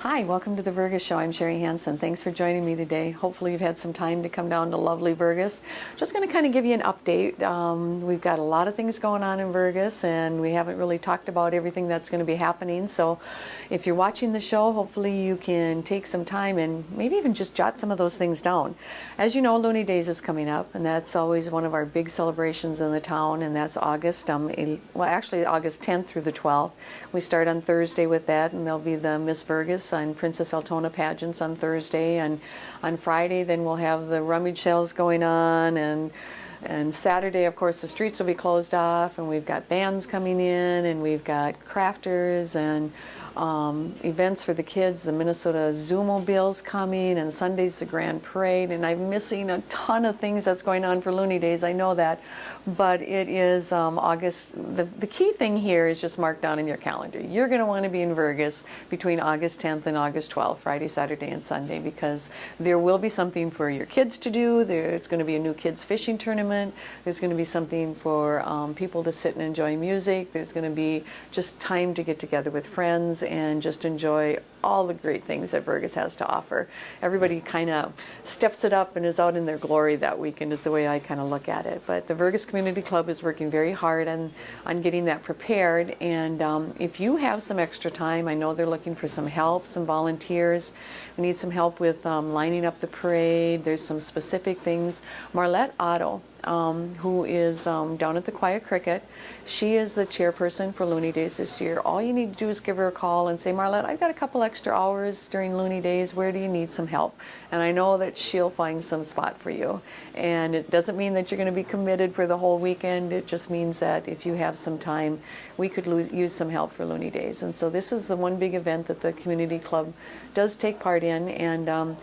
Hi, welcome to the Vergas Show. I'm Sherry Hansen. Thanks for joining me today. Hopefully you've had some time to come down to lovely Vergas. Just going to kind of give you an update. We've got a lot of things going on in Vergas, and we haven't really talked about everything that's going to be happening. So if you're watching the show, hopefully you can take some time and maybe even just jot some of those things down. As you know, Looney Days is coming up, and that's always one of our big celebrations in the town, and that's August, actually August 10th through the 12th. We start on Thursday with that, and there'll be the Miss Vergas and Princess Altona pageants on Thursday, and on Friday then we'll have the rummage sales going on, and Saturday, of course, the streets will be closed off, and we've got bands coming in, and we've got crafters and events for the kids. The Minnesota Zoo-mobile's coming, and Sunday's the Grand Parade, and I'm missing a ton of things that's going on for Looney Days, I know that, but it is August. The key thing here is just mark down in your calendar. You're going to want to be in Vergas between August 10th and August 12th, Friday, Saturday, and Sunday, because there will be something for your kids to do. There's going to be a new kids fishing tournament. There's going to be something for people to sit and enjoy music. There's going to be just time to get together with friends and just enjoy all the great things that Vergas has to offer. Everybody kind of steps it up and is out in their glory that weekend is the way I kind of look at it. But the Vergas Community Club is working very hard on getting that prepared, and if you have some extra time, I know they're looking for some help, some volunteers. We need some help with lining up the parade. There's some specific things. Marlette Otto, who is down at the Quiet Cricket, she is the chairperson for Looney Days this year. All you need to do is give her a call and say, Marlette, I've got a couple extra hours during Looney Days. Where do you need some help? And I know that she'll find some spot for you. And it doesn't mean that you're going to be committed for the whole weekend. It just means that if you have some time, we could use some help for Looney Days. And so this is the one big event that the community club does take part in, and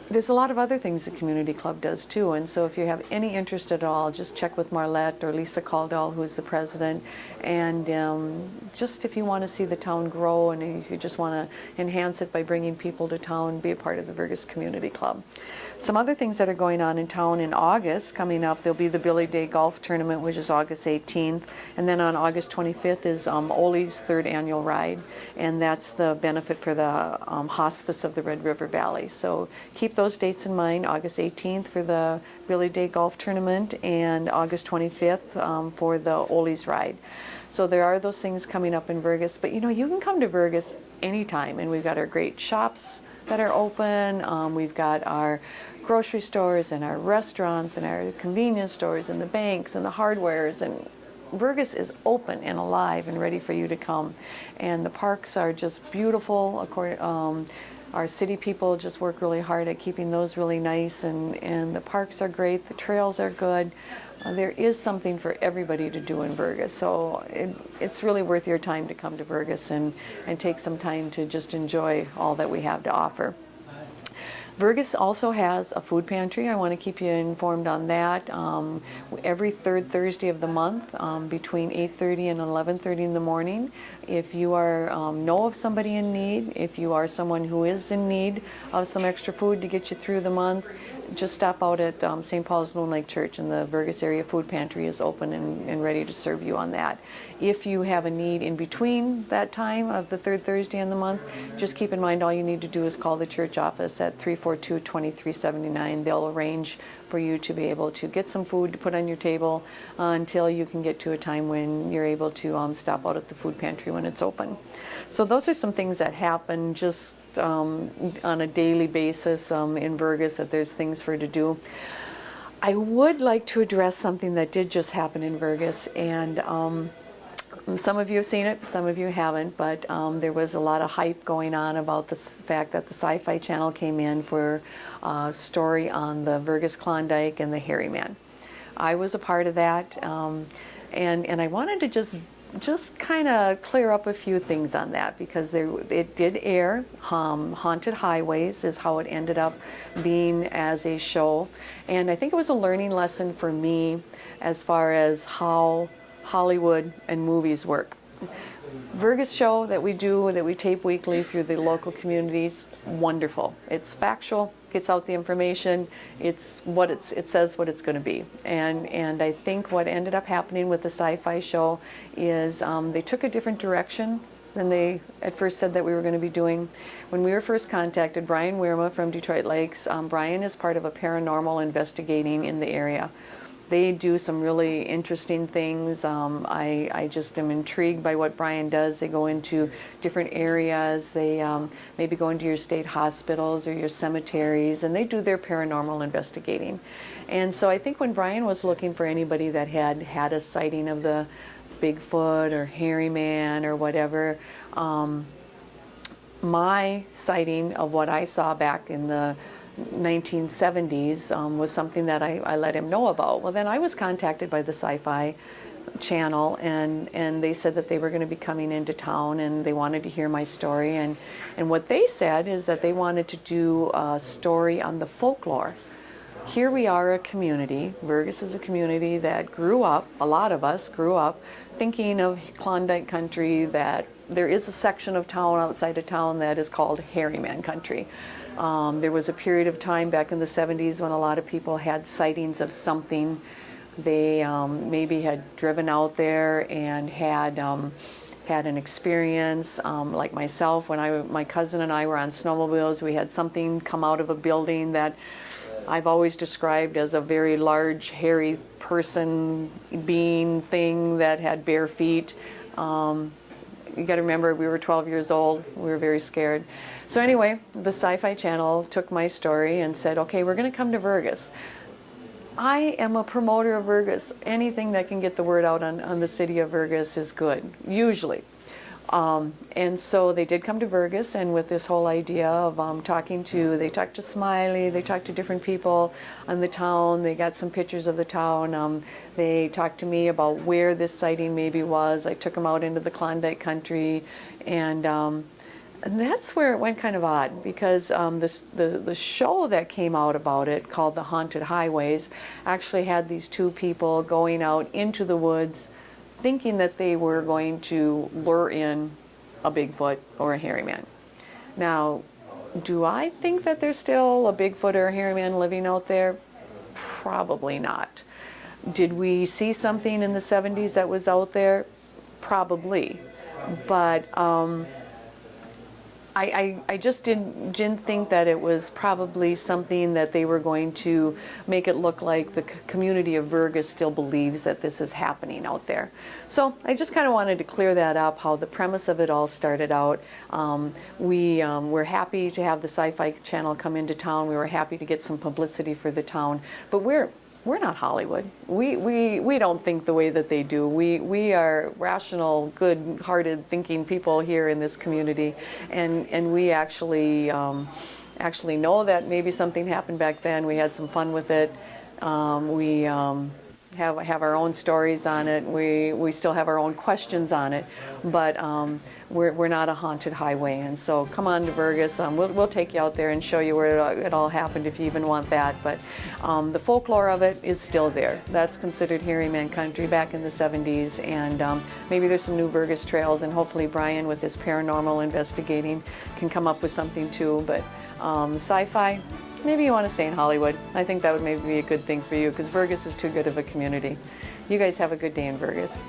there's a lot of other things the community club does too, and so if you have any interest at all, just check with Marlette or Lisa Caldwell, who's the president, and just if you want to see the town grow and if you just want to enhance it by bringing people to town, be a part of the Vergas Community Club. Some other things that are going on in town in August coming up, there'll be the Billy Day Golf Tournament, which is August 18th, and then on August 25th is Ole's third annual ride, and that's the benefit for the hospice of the Red River Valley. So keep those dates in mind, August 18th for the Billy Day Golf Tournament and August 25th for the Ole's ride. So there are those things coming up in Vergas, but you can come to Vergas anytime, and we've got our great shops that are open. We've got our grocery stores and our restaurants and our convenience stores and the banks and the hardwares, and Vergas is open and alive and ready for you to come. And the parks are just beautiful. Our city people just work really hard at keeping those really nice, and the parks are great, the trails are good. There is something for everybody to do in Vergas, so it's really worth your time to come to Vergas and take some time to just enjoy all that we have to offer. Vergas also has a food pantry. I want to keep you informed on that. Every third Thursday of the month between 8:30 and 11:30 in the morning. If you know of somebody in need, if you are someone who is in need of some extra food to get you through the month, just stop out at St. Paul's Loon Lake Church, and the Vergas Area Food Pantry is open and ready to serve you on that. If you have a need in between that time of the third Thursday in the month, just keep in mind all you need to do is call the church office at 342-2379. They'll arrange for you to be able to get some food to put on your table until you can get to a time when you're able to stop out at the food pantry when it's open. So those are some things that happen just on a daily basis in Vergas, that there's things for you to do. I would like to address something that did just happen in Vergas, and some of you have seen it, some of you haven't, but there was a lot of hype going on about the fact that the Sci-Fi Channel came in for a story on the Vergas Klondike and the Hairy Man. I was a part of that, and I wanted to just kind of clear up a few things on that, because it did air. Haunted Highways is how it ended up being as a show, and I think it was a learning lesson for me as far as how Hollywood and movies work. Vergas show that we do, that we tape weekly through the local communities, wonderful. It's factual, gets out the information, it says what it's going to be. And I think what ended up happening with the Sci-Fi show is they took a different direction than they at first said that we were going to be doing. When we were first contacted, Brian Weirma from Detroit Lakes, Brian is part of a paranormal investigating in the area. They do some really interesting things. I just am intrigued by what Brian does. They go into different areas. They maybe go into your state hospitals or your cemeteries, and they do their paranormal investigating. And so I think when Brian was looking for anybody that had had a sighting of the Bigfoot or hairy man or whatever, my sighting of what I saw back in the 1970s was something that I let him know about. Well, then I was contacted by the Sci-Fi Channel, and they said that they were going to be coming into town and they wanted to hear my story. And what they said is that they wanted to do a story on the folklore. Here we are, a community. Vergas is a community that grew up, a lot of us grew up, thinking of Klondike country, that there is a section of town outside of town that is called Hairy Man country. There was a period of time back in the 70s when a lot of people had sightings of something. They maybe had driven out there and had an experience, like myself, when my cousin and I were on snowmobiles. We had something come out of a building that I've always described as a very large, hairy person, being, thing that had bare feet. You got to remember, we were 12 years old. We were very scared. So anyway, the Sci-Fi Channel took my story and said, okay, we're going to come to Vergas. I am a promoter of Vergas. Anything that can get the word out on the city of Vergas is good, usually. And so they did come to Vergas, and with this whole idea of they talked to Smiley, they talked to different people on the town, they got some pictures of the town, they talked to me about where this sighting maybe was. I took them out into the Klondike country, and that's where it went kind of odd, because the show that came out about it, called The Haunted Highways, actually had these two people going out into the woods thinking that they were going to lure in a Bigfoot or a hairy man. Now, do I think that there's still a Bigfoot or a hairy man living out there? Probably not. Did we see something in the 70s that was out there? Probably. But I just didn't think that it was probably something that they were going to make it look like the community of Vergas still believes that this is happening out there. So I just kind of wanted to clear that up, how the premise of it all started out. We were happy to have the Sci-Fi Channel come into town. We were happy to get some publicity for the town, but we're not Hollywood. We don't think the way that they do. We are rational, good-hearted, thinking people here in this community, and we actually know that maybe something happened back then. We had some fun with it. We have our own stories on it. We still have our own questions on it, but we're not a haunted highway. And so come on to Vergas. We'll take you out there and show you where it all happened if you even want that. But the folklore of it is still there. That's considered hairy man country back in the 70s, and maybe there's some new Vergas trails, and hopefully Brian with his paranormal investigating can come up with something too. But sci-fi, maybe you want to stay in Hollywood. I think that would maybe be a good thing for you, because Vergas is too good of a community. You guys have a good day in Vergas.